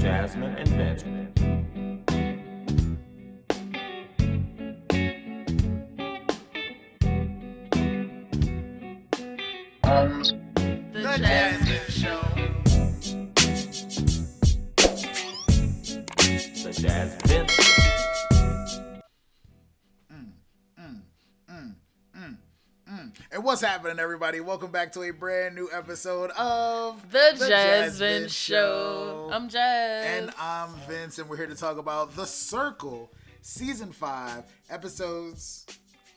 Jasmyne and Vince. The Jasmyne Show. The Jasmyne Vince. And what's happening, everybody? Welcome back to a brand new episode of The Jasmyne Show. I'm Jazz. And I'm Vince, and we're here to talk about The Circle, Season 5, episodes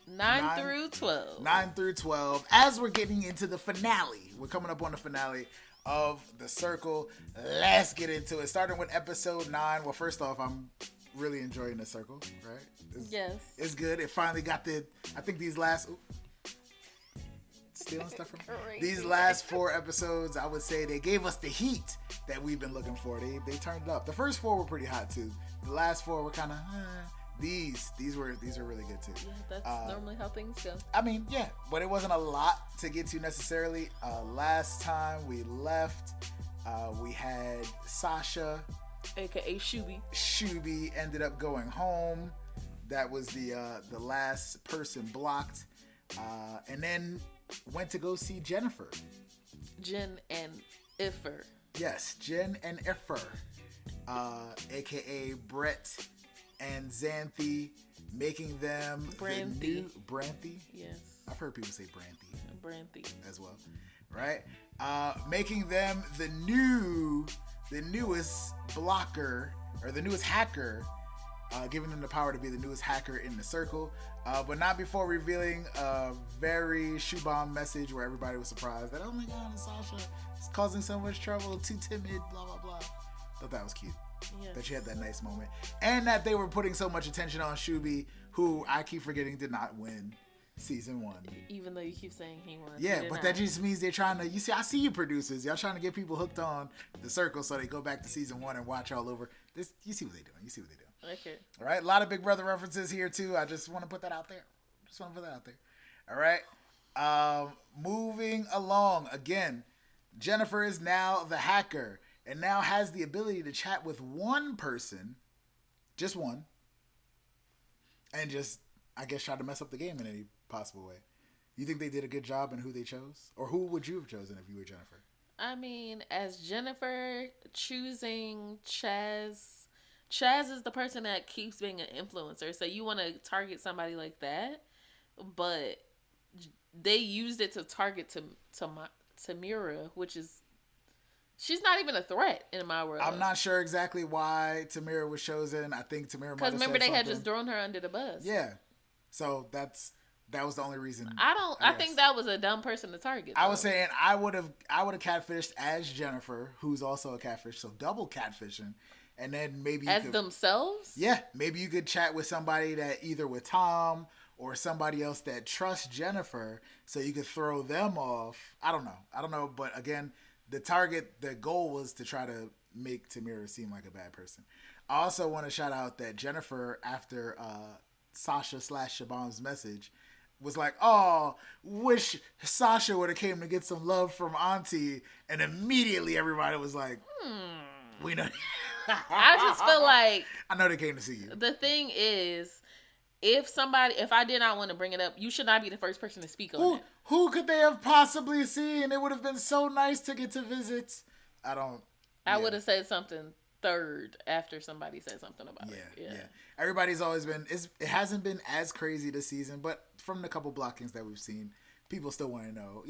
9 through 12. 9 through 12. As we're getting into the finale, we're coming up on the finale of The Circle. Let's get into it. Starting with episode 9. Well, first off, I'm really enjoying The Circle, right? Yes. It's good. It finally got I think these last... stealing stuff from these last 4 episodes, I would say they gave us the heat that we've been looking for. They turned it up. The first 4 were pretty hot too. The last 4 were kind of these were really good too. Yeah, that's normally how things go. I mean, yeah, but it wasn't a lot to get to necessarily. Last time we left, we had Sasha, aka Shuby. Shuby ended up going home. That was the last person blocked, and then went to go see Jennifer. Jen and Iffer. Yes, Jen and Iffer, aka Brett and Xanthi, making them Branthy. the new Branthy. Yes. I've heard people say Branthy Branthy. as well, right? Making them the newest blocker, or the newest hacker, giving them the power to be the newest hacker in the circle, but not before revealing a very shoe-bomb message where everybody was surprised that, oh my god, Sasha is causing so much trouble, too timid, blah blah blah. Thought that was cute. Yes. That she had that nice moment, and that they were putting so much attention on Shuby, who I keep forgetting did not win season 1. Even though you keep saying he won. Yeah, but that just means they're trying to, I see you producers, y'all trying to get people hooked on the circle so they go back to season 1 and watch all over. This, you see what they're doing. Okay. All right, a lot of Big Brother references here too. I just want to put that out there. All right. Moving along again. Jennifer is now the hacker and now has the ability to chat with one person, just one, and just, I guess, try to mess up the game in any possible way. You think they did a good job in who they chose? Or who would you have chosen if you were Jennifer? I mean, as Jennifer, choosing Chaz is the person that keeps being an influencer. So you want to target somebody like that, but they used it to target Tamira, which is, she's not even a threat in my world. I'm not sure exactly why Tamira was chosen. I think Tamira might have said something. Because remember, they had just thrown her under the bus. Yeah. So that was the only reason. I think that was a dumb person to target. I was saying I would have catfished as Jennifer, who's also a catfish, so double catfishing, and then maybe as themselves. Yeah, maybe you could chat with somebody that either with Tom or somebody else that trusts Jennifer, so you could throw them off. I don't know, but again, the goal was to try to make Tamira seem like a bad person. I also want to shout out that Jennifer, after Sasha / Shabam's message, was like, oh, wish Sasha would have came to get some love from Auntie, and immediately everybody was like, we know. I just feel like, I know they came to see you. The thing is, if I did not want to bring it up, you should not be the first person to speak on it. Who could they have possibly seen? It would have been so nice to get to visit. I would have said something third after somebody said something about it. Yeah. Everybody's always been, it hasn't been as crazy this season, but from the couple blockings that we've seen, people still want to know,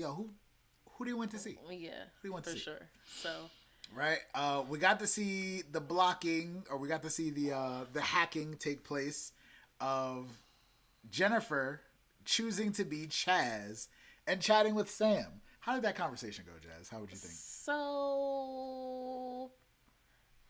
who they went to see? Yeah, who they went to see? sure. So, right, we got to see the blocking, or we got to see the hacking take place of Jennifer choosing to be Chaz and chatting with Sam. How did that conversation go, Jazz? How would you think? So,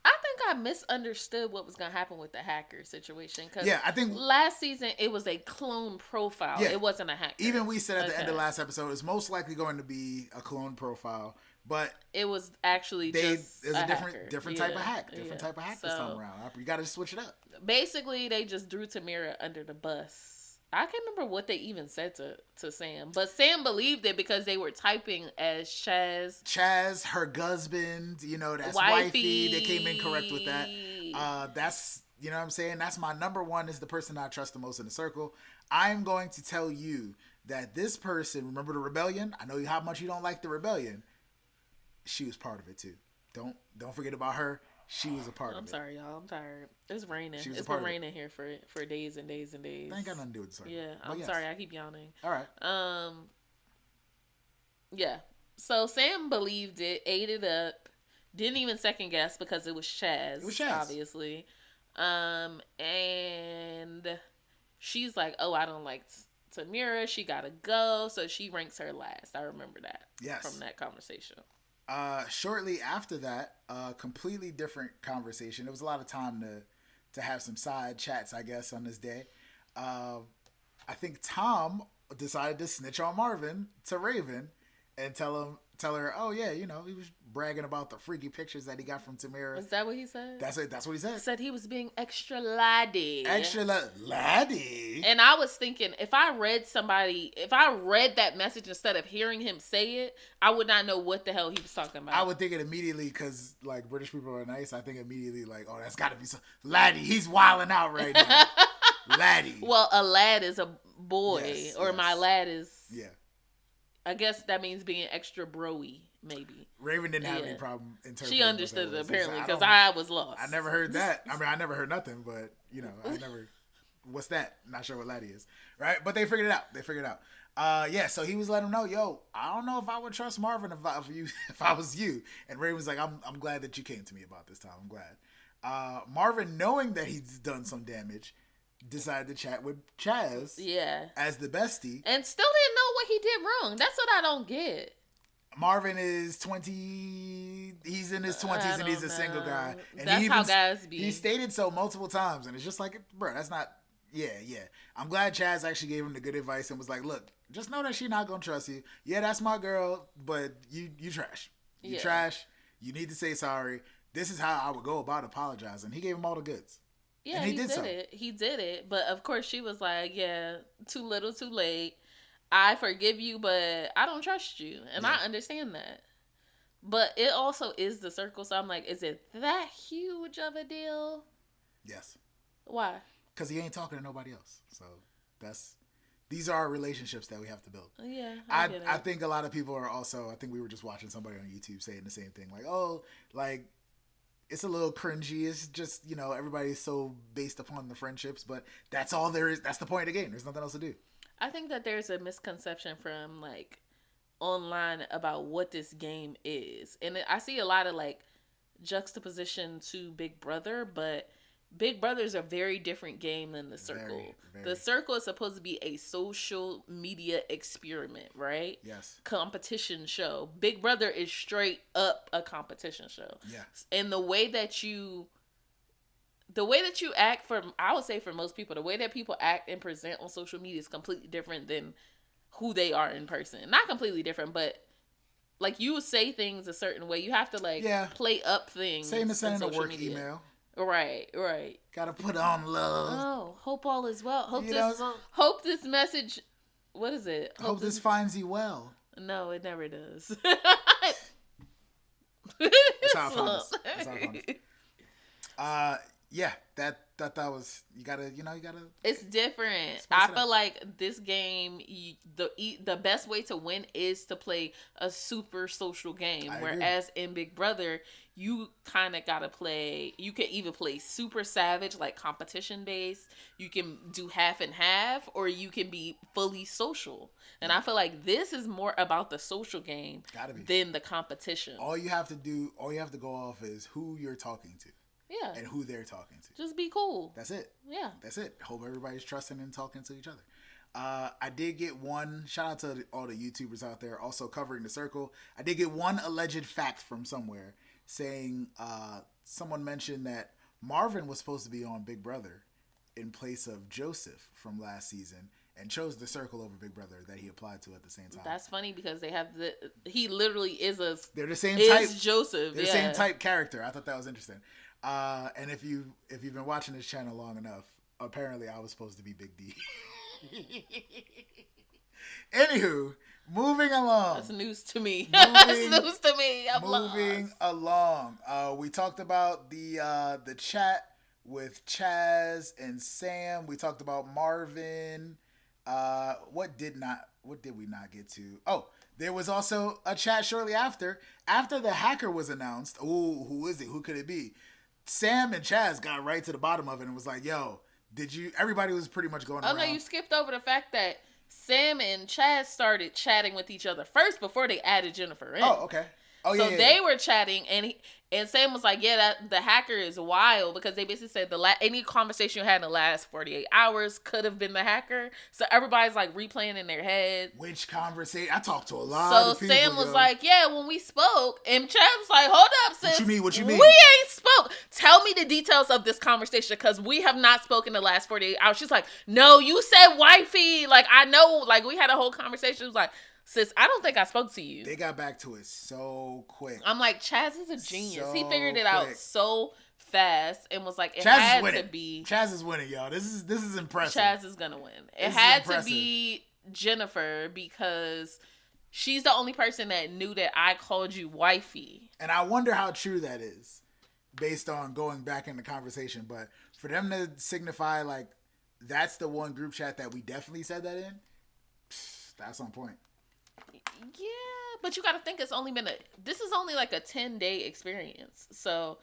I think I misunderstood what was going to happen with the hacker situation. Cause I think last season it was a clone profile. Yeah, it wasn't a hacker. Even we said at the end of last episode, it's most likely going to be a clone profile, but it was actually just a hacker. different type of hack. Different type of hack this time around. You got to switch it up. Basically, they just threw Tamira under the bus I can't remember what they even said to Sam, but Sam believed it because they were typing as Chaz, her husband, that's wifey. They came in correct with that. That's, you know what I'm saying? That's my number one, is the person I trust the most in the circle. I'm going to tell you that this person, remember the rebellion? I know how much you don't like the rebellion. She was part of it too. Don't forget about her. She was a part of it. I'm sorry, y'all. I'm tired. It's raining. It's been raining here for days and days and days. That ain't got nothing to do with the circle. Yeah, I'm sorry. I keep yawning. All right. Yeah. So Sam believed it, ate it up, didn't even second guess because it was Chaz. It was Chaz, obviously. And she's like, "Oh, I don't like Tamira. She gotta go." So she ranks her last. I remember that. Yes. From that conversation. Shortly after that, completely different conversation. There was a lot of time to have some side chats, I guess, on this day. I think Tom decided to snitch on Marvin to Raven and tell her, oh yeah, he was bragging about the freaky pictures that he got from Tamira. Is that what he said? That's what he said. He said he was being extra laddie. Laddie. And I was thinking, if I read that message instead of hearing him say it, I would not know what the hell he was talking about. I would think it immediately, because like British people are nice. I think immediately like, oh, that's got to be laddie. He's wilding out right now. Laddie. Well, a lad is a boy, yes. My lad is. Yeah. I guess that means being extra bro-y, maybe. Raven didn't have any problem interpreting. She understood it apparently, because I I was lost. I never heard that. I mean, I never heard nothing, but I never. What's that? Not sure what laddie is, right? But they figured it out. Yeah. So he was letting him know, yo, I don't know if I would trust Marvin if I was you. And Raven was like, I'm glad that you came to me about this time. I'm glad. Marvin, knowing that he's done some damage, decided to chat with Chaz as the bestie. And still didn't know what he did wrong. That's what I don't get. Marvin is 20. He's in his 20s and he's a single guy. And that's how guys be. He stated so multiple times. And it's just like, bro, that's not. Yeah. I'm glad Chaz actually gave him the good advice and was like, look, just know that she's not going to trust you. Yeah, that's my girl, but you trash. You trash. You need to say sorry. This is how I would go about apologizing. He gave him all the goods. Yeah, he did it. He did it. But of course she was like, yeah, too little, too late. I forgive you, but I don't trust you. And I understand that. But it also is the circle. So I'm like, is it that huge of a deal? Yes. Why? Because he ain't talking to nobody else. So these are relationships that we have to build. Yeah. I think a lot of people are also, I think we were just watching somebody on YouTube saying the same thing. Like, oh, like, it's a little cringy. It's just, everybody's so based upon the friendships, but that's all there is. That's the point of the game. There's nothing else to do. I think that there's a misconception from like online about what this game is. And I see a lot of like juxtaposition to Big Brother, but Big Brother is a very different game than the Circle. Very. The Circle is supposed to be a social media experiment, right? Yes. Competition show. Big Brother is straight up a competition show. Yeah. And the way that you act, I would say for most people, the way that people act and present on social media is completely different than who they are in person. Not completely different, but like you would say things a certain way. You have to play up things. Same as sending a work email. Right. Gotta put on love. Oh, hope all is well. Hope this message. What is it? Hope this finds you well. No, it never does. That's how it finds. Yeah, that was you gotta. It's different. I feel like this game, the best way to win is to play a super social game. Whereas in Big Brother, you kind of gotta play. You can either play super savage, like competition based. You can do half and half, or you can be fully social. And I feel like this is more about the social game than the competition. All you have to go off is who you're talking to. Yeah. And who they're talking to. Just be cool. That's it. Yeah. That's it. Hope everybody's trusting and talking to each other. I did get one, shout out to all the YouTubers out there also covering the Circle. I did get one alleged fact from somewhere saying someone mentioned that Marvin was supposed to be on Big Brother in place of Joseph from last season and chose the Circle over Big Brother that he applied to at the same time. That's funny because they have he literally is they're the same type. Joseph. They're the same type character. I thought that was interesting. And if you've been watching this channel long enough, apparently I was supposed to be Big D. Anywho, moving along. That's news to me. That's news to me. I'm moving lost. along. We talked about the chat with Chaz and Sam. We talked about Marvin. What did we not get to? Oh, there was also a chat shortly after the hacker was announced. Ooh, who is it? Who could it be? Sam and Chaz got right to the bottom of it and was like, "Yo, did you?" Everybody was pretty much going around. Oh no, you skipped over the fact that Sam and Chaz started chatting with each other first before they added Jennifer in. Oh, okay. Oh, so yeah. They were chatting, and Sam was like, "Yeah, the hacker is wild," because they basically said any conversation you had in the last 48 hours could have been the hacker. So everybody's like replaying in their head. Which conversation? I talked to a lot of people. So Sam was like, "Yeah, when we spoke," and Chad was like, "Hold up, sis. What you mean? We ain't spoke. Tell me the details of this conversation because we have not spoken the last 48 hours." She's like, "No, you said wifey. Like I know. Like we had a whole conversation." It was like, "Sis, I don't think I spoke to you." They got back to it so quick. I'm like, Chaz is a genius. So he figured it out so fast and was like, it Chaz had is to be. Chaz is winning, y'all. This is impressive. Chaz is gonna win. It had to be Jennifer because she's the only person that knew that I called you wifey. And I wonder how true that is based on going back in the conversation. But for them to signify like that's the one group chat that we definitely said that in, that's on point. Yeah, but you got to think this is only like a 10-day experience. So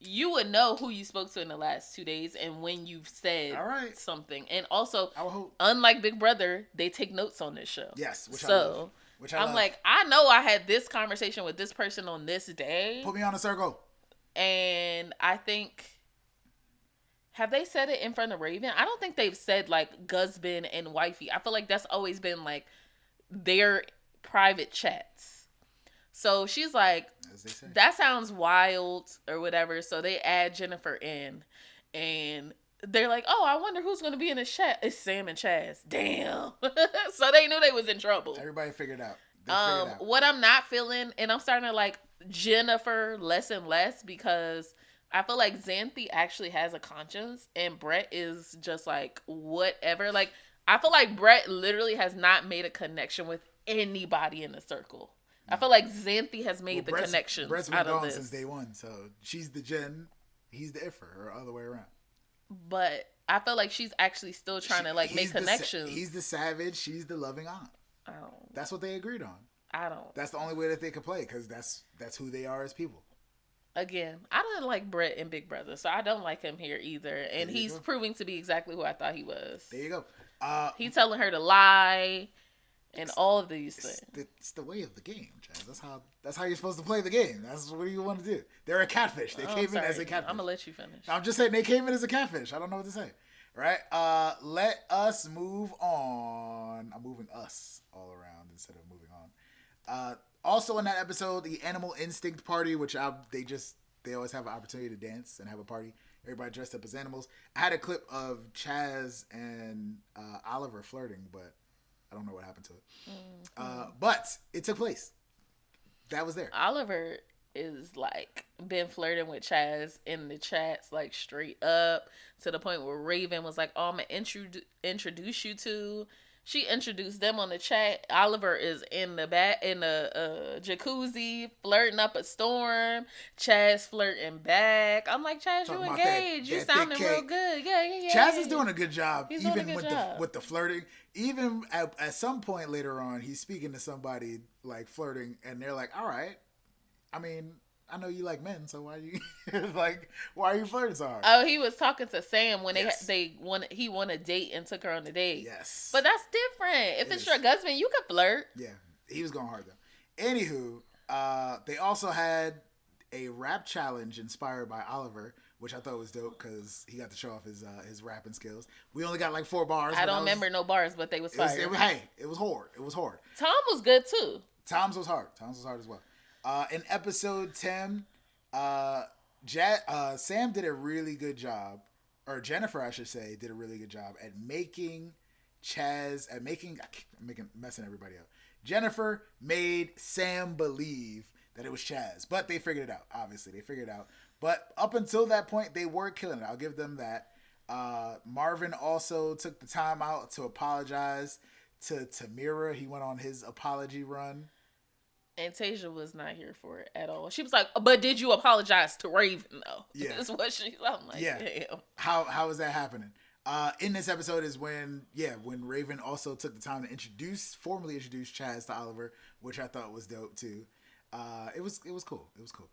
you would know who you spoke to in the last 2 days and when you've said something. And also, unlike Big Brother, they take notes on this show. Yes, which I I'm love. like, I know I had this conversation with this person on this day. Put me on a circle. And I think, have they said it in front of Raven? I don't think they've said like Guzbin and wifey. I feel like that's always been like their private chats. So she's like, that sounds wild or whatever. So they add Jennifer in and they're like, oh, I wonder who's going to be in the chat. It's Sam and Chaz. Damn. So they knew they was in trouble. Everybody figured it out. What I'm not feeling, and I'm starting to like Jennifer less and less because I feel like Xanthi actually has a conscience and Brett is just like whatever. Like, I feel like Brett literally has not made a connection with anybody in the circle. I feel like Xanthi has made the connections Brett's been out of gone this since day one, so she's the Jen, he's the Iffer, or other way around. But I feel like she's actually still trying to like make connections. He's the savage, she's the loving aunt. That's what they agreed on. That's the only way that they could play because that's who they are as people. Again, I don't like Brett in Big Brother, so I don't like him here either. And he's proving to be exactly who I thought he was. There you go. He's telling her to lie. And all of these things. It's the way of the game, Chaz. That's how you're supposed to play the game. That's what you want to do. They're a catfish. They came in as a catfish. I'm gonna let you finish. I'm just saying they came in as a catfish. I don't know what to say. Right? Let us move on. I'm moving us all around instead of moving on. Also in that episode, the Animal Instinct party, which they always have an opportunity to dance and have a party. Everybody dressed up as animals. I had a clip of Chaz and Oliver flirting, but I don't know what happened to it. But it took place. That was there. Oliver is like been flirting with Chaz in the chats like straight up to the point where Raven was like, oh, I'm going to introduce you to. She introduced them on the chat. Oliver is in the jacuzzi flirting up a storm. Chaz flirting back. I'm like, Chaz, you engaged. You sounding real good. Yeah. Chaz is doing a good job, even with the flirting. Even at some point later on, he's speaking to somebody like flirting, and they're like, "All right, I mean, I know you like men, so why are you flirting so hard?" Oh, he was talking to Sam when he won a date and took her on the date. Yes, but that's different. If it's your husband, you can flirt. Yeah, he was going hard though. Anywho, they also had a rap challenge inspired by Oliver, which I thought was dope because he got to show off his rapping skills. We only got like 4 bars. I don't remember no bars, but they was fire. It was hard. Tom was good too. Tom's was hard as well. In episode 10, Sam did a really good job, or Jennifer, I should say, did a really good job at making messing everybody up. Jennifer made Sam believe that it was Chaz, but they figured it out. Obviously, they figured it out. But up until that point, they were killing it. I'll give them that. Marvin also took the time out to apologize to Tamira. He went on his apology run. And Tasia was not here for it at all. She was like, "But did you apologize to Raven though?" Yeah. That's what I'm like, Yeah. damn. How is that happening? In this episode is when Raven also took the time to formally introduce Chaz to Oliver, which I thought was dope too. It was cool. It was cool.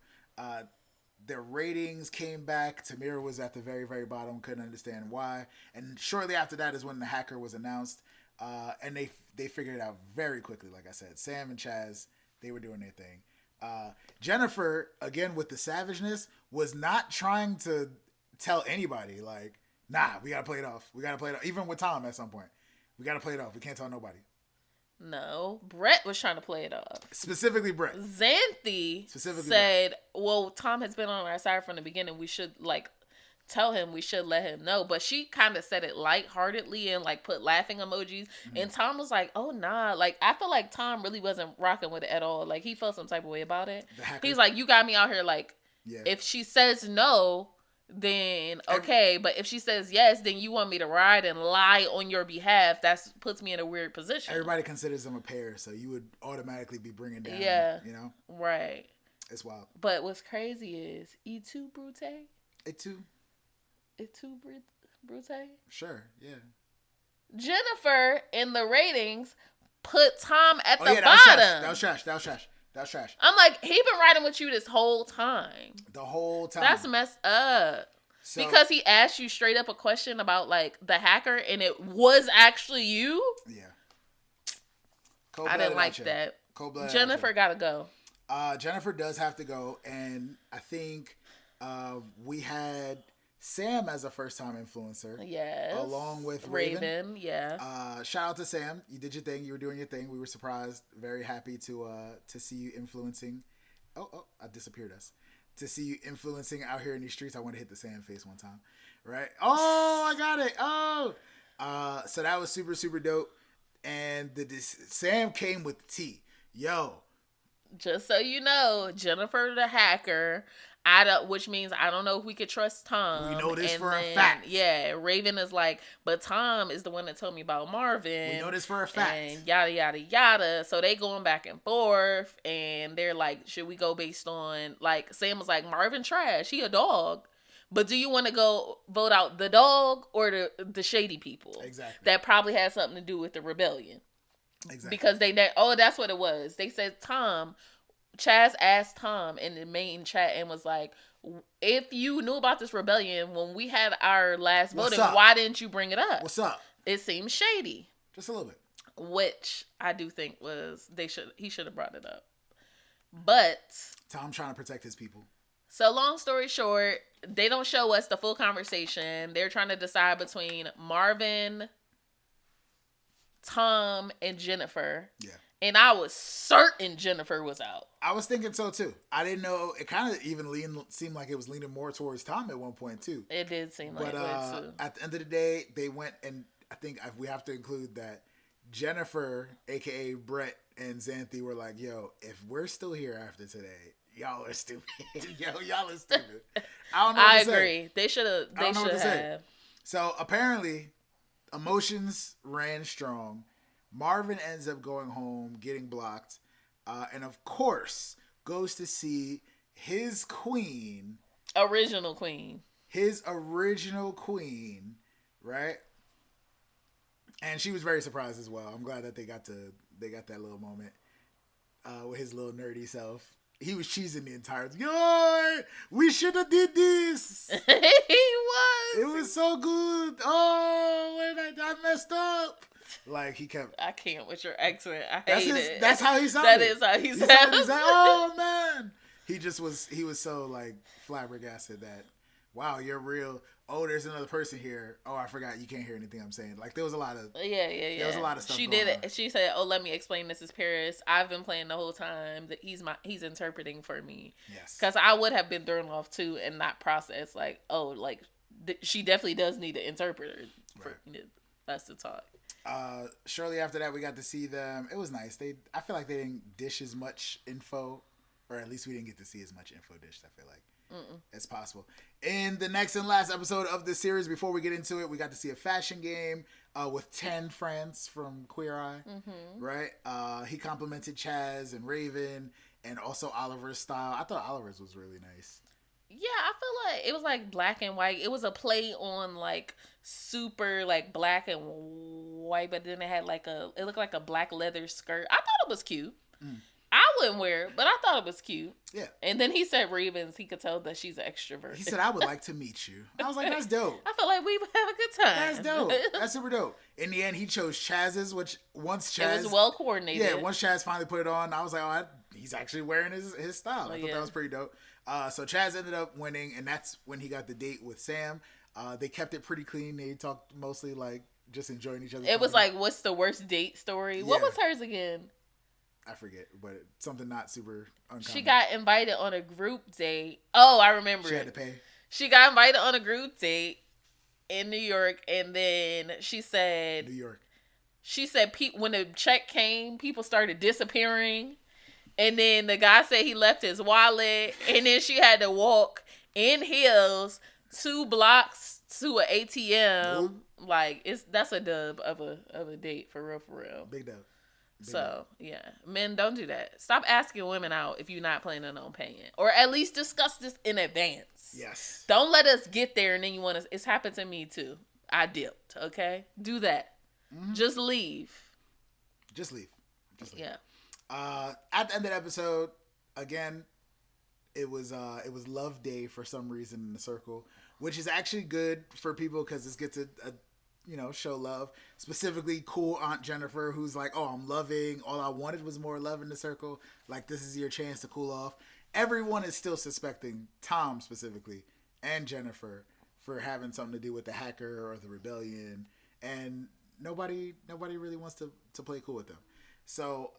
Their ratings came back. Tamira was at the very, very bottom. Couldn't understand why. And shortly after that is when the hacker was announced. And they figured it out very quickly. Like I said, Sam and Chaz, they were doing their thing. Jennifer, again with the savageness, was not trying to tell anybody like, nah, we gotta play it off. We gotta play it off. Even with Tom at some point, we gotta play it off. We can't tell nobody. No, Brett was trying to play it off. Specifically, Brett. Xanthi said, "Well, Tom has been on our side from the beginning. We should tell him. We should let him know." But she kind of said it lightheartedly and put laughing emojis. Mm-hmm. And Tom was like, "Oh nah." I feel like Tom really wasn't rocking with it at all. He felt some type of way about it. He's like, "You got me out here if she says no, then okay, but if she says yes, then you want me to ride and lie on your behalf. That puts me in a weird position." Everybody considers them a pair, so you would automatically be bringing down, right. It's wild. But what's crazy is E2 Brute. E2 Brute. Sure, yeah. Jennifer in the ratings put Tom at the bottom. That was trash. I'm like, he been riding with you this whole time. The whole time. That's messed up. Because he asked you straight up a question about the hacker, and it was actually you. Yeah. I didn't like that. Jennifer gotta go. Jennifer does have to go, and I think we had Sam as a first-time influencer. Yes. Along with Raven. Yeah. Shout out to Sam. You did your thing. You were doing your thing. We were surprised. Very happy to see you influencing. Oh, I disappeared us. To see you influencing out here in these streets. I want to hit the Sam face one time. Right? Oh, I got it. Oh. So that was super, super dope. And Sam came with the tea. Yo. Just so you know, Jennifer the hacker, which means I don't know if we could trust Tom. We know this for a fact. Yeah, Raven is like, but Tom is the one that told me about Marvin. We know this for a fact. And yada, yada, yada. So they going back and forth, and they're like, should we go based on, Sam was like, Marvin trash, he a dog. But do you want to go vote out the dog or the shady people? Exactly. That probably has something to do with the rebellion. Exactly. Because that's what it was. They said Chaz asked Tom in the main chat and was like, if you knew about this rebellion when we had our last voting, why didn't you bring it up? What's up? It seems shady. Just a little bit. Which I do think he should have brought it up. But Tom trying to protect his people. So long story short, they don't show us the full conversation. They're trying to decide between Marvin, Tom, and Jennifer. Yeah. And I was certain Jennifer was out. I was thinking so too. I didn't know. It kind of even seemed like it was leaning more towards Tom at one point too. It did seem like it too. At the end of the day, they went, and I think we have to include that Jennifer, aka Brett, and Xanthi were like, "Yo, if we're still here after today, y'all are stupid. Y'all are stupid." I don't know. I agree. They should have. They should have. So apparently, emotions ran strong. Marvin ends up going home, getting blocked, and of course goes to see his queen, his original queen, right? And she was very surprised as well. I'm glad that they got that little moment with his little nerdy self. He was cheesing the entire time. Yo, we should have did this. He was. It was so good. Oh, I messed up. He kept. I can't with your accent. I hate it. That's how he sounded. That is how he sounded. He's like, oh man. He was so flabbergasted that, wow, you're real. Oh, there's another person here. Oh, I forgot you can't hear anything I'm saying. There was a lot of There was a lot of stuff. She did it. She said, "Oh, let me explain. This is Paris. I've been playing the whole time. That he's interpreting for me." Yes. Because I would have been thrown off too and not processed. She definitely does need an interpreter for us to talk. Shortly after that, we got to see them. It was nice. I feel like they didn't dish as much info, or at least we didn't get to see as much info dished. I feel like. It's possible. In the next and last episode of this series, before we get into it, we got to see a fashion game with 10 friends from Queer Eye, right? He complimented Chaz and Raven and also Oliver's style. I thought Oliver's was really nice. Yeah, I feel like it was like black and white. It was a play on like super like black and white, but then it had like it looked like a black leather skirt. I thought it was cute. I wouldn't wear it, but I thought it was cute. Yeah. And then he said Ravens, he could tell that she's an extrovert. He said, I would like to meet you. I was like, that's dope. I feel like we would have a good time. That's dope. That's super dope. In the end, he chose Chaz's, which once Chaz... It was well coordinated. Yeah, once Chaz finally put it on, I was like, oh, he's actually wearing his style. I thought that was pretty dope. So Chaz ended up winning, and that's when he got the date with Sam. They kept it pretty clean. They talked mostly like just enjoying each other. It was like, what's the worst date story? Yeah. What was hers again? I forget, but something not super uncommon. She got invited on a group date. Oh, I remember. She had to pay. She got invited on a group date in New York, and then she said... New York. She said when the check came, people started disappearing. And then the guy said he left his wallet, and then she had to walk in heels 2 blocks to an ATM. Ooh. Like that's a dub of a date for real. Big dub. So, yeah. Men, don't do that. Stop asking women out if you're not planning on paying. Or at least discuss this in advance. Yes. Don't let us get there and then you want to... It's happened to me, too. I dipped, okay? Do that. Mm-hmm. Just leave. Just leave. Yeah. At the end of the episode, again, it was Love Day for some reason in the circle, which is actually good for people because this gets a show love. Specifically, cool Aunt Jennifer, who's like, oh, I'm loving. All I wanted was more love in the circle. Like, this is your chance to cool off. Everyone is still suspecting Tom specifically and Jennifer for having something to do with the hacker or the rebellion. And nobody really wants to play cool with them. So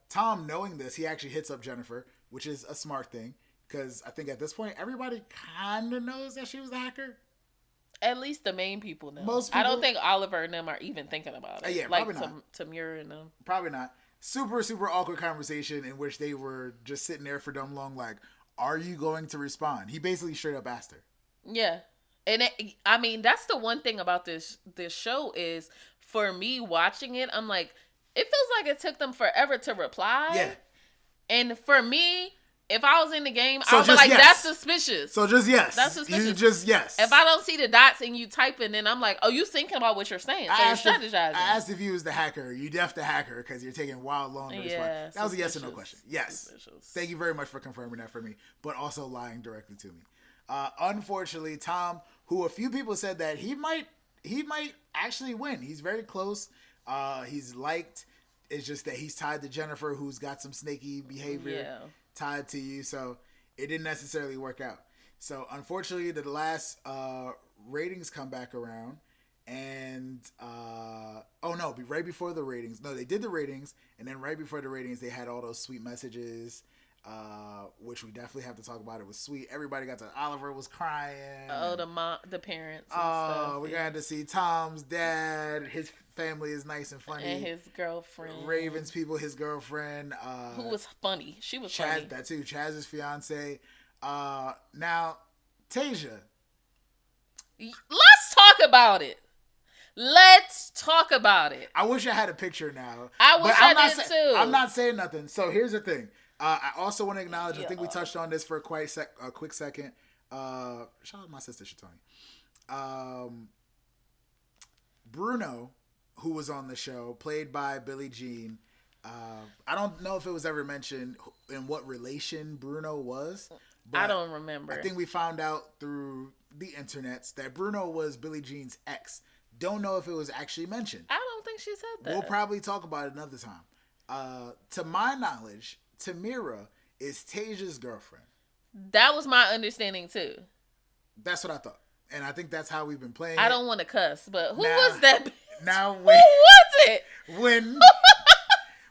Tom, knowing this, he actually hits up Jennifer, which is a smart thing. Because I think at this point, everybody kind of knows that she was the hacker. At least the main people know. Most people, I don't think Oliver and them are even thinking about it. Yeah, like probably not. Tamura and them. Probably not. Super, super awkward conversation in which they were just sitting there for dumb long like, are you going to respond? He basically straight up asked her. Yeah. And I mean, that's the one thing about this show is, for me watching it, I'm like, it feels like it took them forever to reply. Yeah. And for me... If I was in the game, so I would be like, yes. That's suspicious. So just yes. That's suspicious. You just yes. If I don't see the dots and you typing, then I'm like, oh, you thinking about what you're saying. So you're strategizing. I asked if you was the hacker. You def the hacker because you're taking wild long to respond. That was a yes or no question. Yes. Suspicious. Thank you very much for confirming that for me, but also lying directly to me. Unfortunately, Tom, who a few people said that he might actually win. He's very close. He's liked. It's just that he's tied to Jennifer, who's got some snaky behavior tied to you. So it didn't necessarily work out. So unfortunately, the last ratings come back around. And, right before the ratings. No, they did the ratings. And then right before the ratings, they had all those sweet messages, which we definitely have to talk about. It was sweet. Everybody got to... Oliver was crying. Oh, the parents and stuff. We got to see Tom's dad. His family is nice and funny. And his girlfriend. Raven's people, his girlfriend. Who was funny. She was Chaz, funny. That too. Chaz's fiance. Now, Tasia. Let's talk about it. I wish I had a picture now. I wish I did too. I'm not saying nothing. So here's the thing. I also want to acknowledge, I think we touched on this for a quick second. Shout out my sister, Shatoni. Bruno, who was on the show, played by Billie Jean. I don't know if it was ever mentioned in what relation Bruno was. I don't remember. I think we found out through the internets that Bruno was Billie Jean's ex. Don't know if it was actually mentioned. I don't think she said that. We'll probably talk about it another time. To my knowledge, Tamira is Tasia's girlfriend. That was my understanding too. That's what I thought. And I think that's how we've been playing. I don't want to cuss, but who was that bitch? Now, who was it?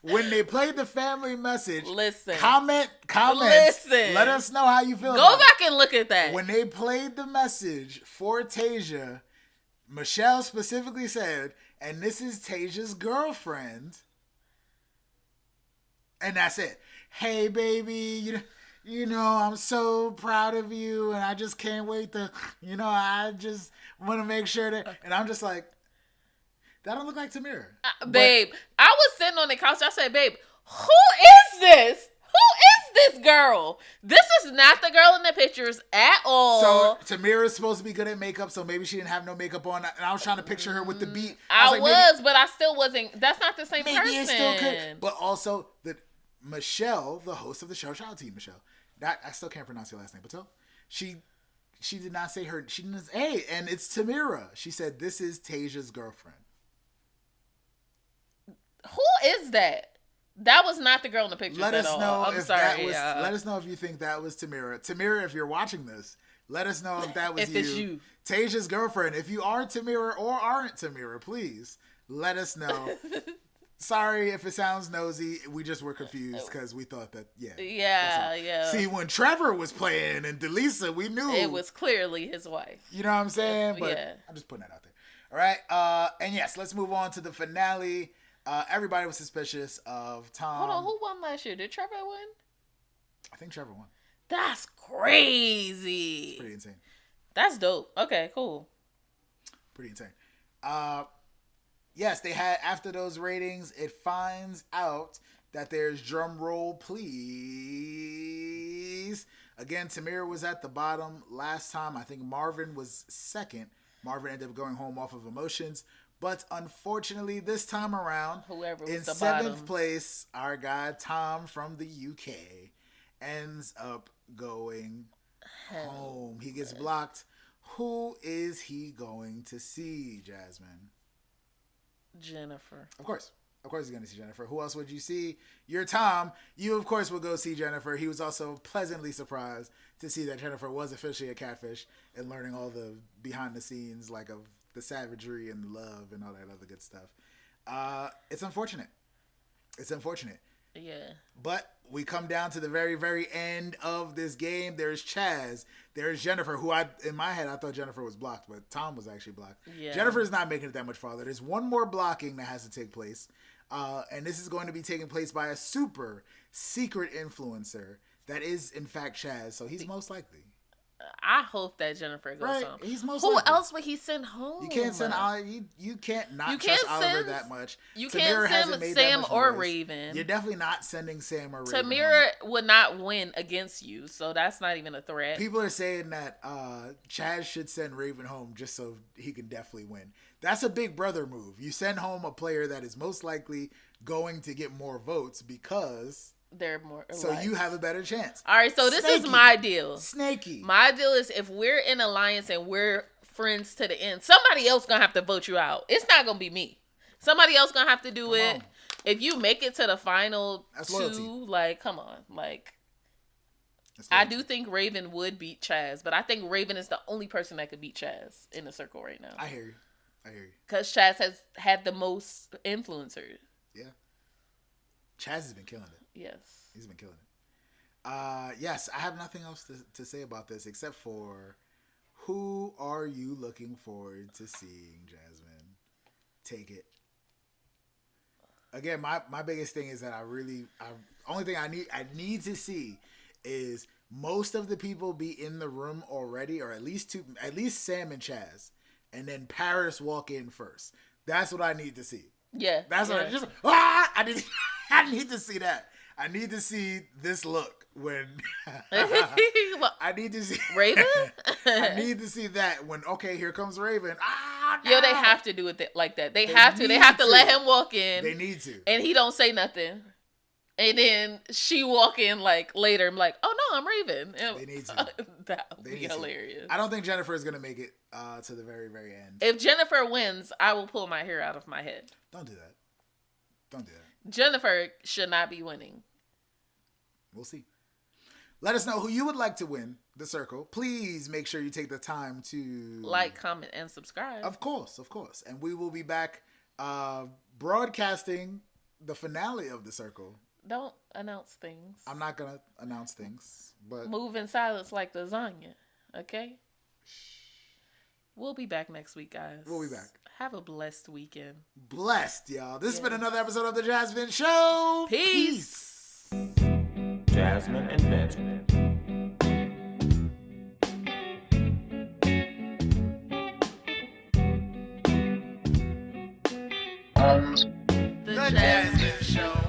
When they played the family message, listen. Comment. Listen. Let us know how you feel. Go back and look at that. When they played the message for Tasia, Michelle specifically said, and this is Tasia's girlfriend. And that's it. Hey, baby. I'm so proud of you, and I just can't wait to, I just want to make sure that, and I'm just like, that don't look like Tamira. Babe, I was sitting on the couch. I said, babe, who is this? Who is this girl? This is not the girl in the pictures at all. So Tamira's supposed to be good at makeup, so maybe she didn't have no makeup on, and I was trying to picture her with the beat. But I still wasn't. That's not the same person. Maybe it still could. But also, Michelle, the host of the show, shout out to you, Michelle. I still can't pronounce your last name, but so she did not say her. She didn't. Hey, and it's Tamira. She said this is Tasia's girlfriend. Who is that? That was not the girl in the picture. Let us know I'm if sorry. that was. Let us know if you think that was Tamira. Tamira, if you're watching this, let us know if that was if it's you. Tasia's girlfriend. If you are Tamira or aren't Tamira, please let us know. Sorry if it sounds nosy. We just were confused because we thought that, Yeah. See, when Trevor was playing and Delisa, we knew. It was clearly his wife. You know what I'm saying? But yeah. I'm just putting that out there. All right. And yes, let's move on to the finale. Everybody was suspicious of Tom. Hold on. Who won last year? Did Trevor win? I think Trevor won. That's crazy. It's pretty insane. That's dope. Okay, cool. Pretty insane. Yes, they had, after those ratings, it finds out that there's drum roll, please. Again, Tamira was at the bottom last time. I think Marvin was second. Marvin ended up going home off of emotions. But unfortunately, this time around, whoever was in the 7th bottom. place, our guy Tom from the UK ends up going home. He gets blocked. Who is he going to see, Jasmine? Jennifer. Of course he's going to see Jennifer. Who else would you see? You're Tom. You, of course, will go see Jennifer. He was also pleasantly surprised to see that Jennifer was officially a catfish and learning all the behind the scenes, like, of the savagery and the love and all that other good stuff. It's unfortunate. Yeah. But we come down to the very, very end of this game. There's Chaz. There's Jennifer, who in my head, I thought Jennifer was blocked, but Tom was actually blocked. Yeah. Jennifer's not making it that much farther. There's one more blocking that has to take place. And this is going to be taking place by a super secret influencer that is, in fact, Chaz. So he's most likely. I hope that Jennifer goes home. He's most Who likely. else would he send home? You can't send you can't not You trust can't Oliver send- that much. You Tamira can't hasn't send made Sam that much or noise. Raven. You're definitely not sending Sam or Raven. Tamira would not win against you, so that's not even a threat. People are saying that Chaz should send Raven home just so he can definitely win. That's a big brother move. You send home a player that is most likely going to get more votes because They're more so alike. you have a better chance. All right, so this Snaky. is my deal. Snaky. My deal is if we're in alliance and we're friends to the end, somebody else gonna have to vote you out. It's not gonna be me. Somebody else gonna have to do it. on. If you make it to the final That's two, loyalty. like, come on. Like, That's I loyalty. do think Raven would beat Chaz, but I think Raven is the only person that could beat Chaz in the circle right now. I hear you. Because Chaz has had the most influencers. Yeah. Chaz has been killing it. Yes. He's been killing it. Yes, I have nothing else to say about this except for who are you looking forward to seeing, Jasmine? Take it. Again, my biggest thing is that only thing I need to see is most of the people be in the room already, or at least Sam and Chaz, and then Paris walk in first. That's what I need to see. Yeah. That's yeah. what I need to see that. I need to see this look when Well, I need to see Raven? I need to see that when here comes Raven. No. Yo, they have to do it like that. They They have to. They need have to to. let him walk in. They need to. And he don't say nothing. And then she walk in like later and be like, oh no, I'm Raven. And They need to. that would They be need to. hilarious. I don't think Jennifer is gonna make it to the very, very end. If Jennifer wins, I will pull my hair out of my head. Don't do that. Don't do that. Jennifer should not be winning. We'll see. Let us know who you would like to win the circle. Please make sure you take the time to Like, comment, and subscribe. Of course. And we will be back broadcasting the finale of the circle. Don't announce things. I'm not going to announce things, but Move in silence like lasagna. Okay? We'll be back next week, guys. We'll be back. Have a blessed weekend. blessed, y'all. This has been another episode of the Jasmine Show. Peace. Jasmine Jasmyne and Vince. The The Jasmine Jasmine Show.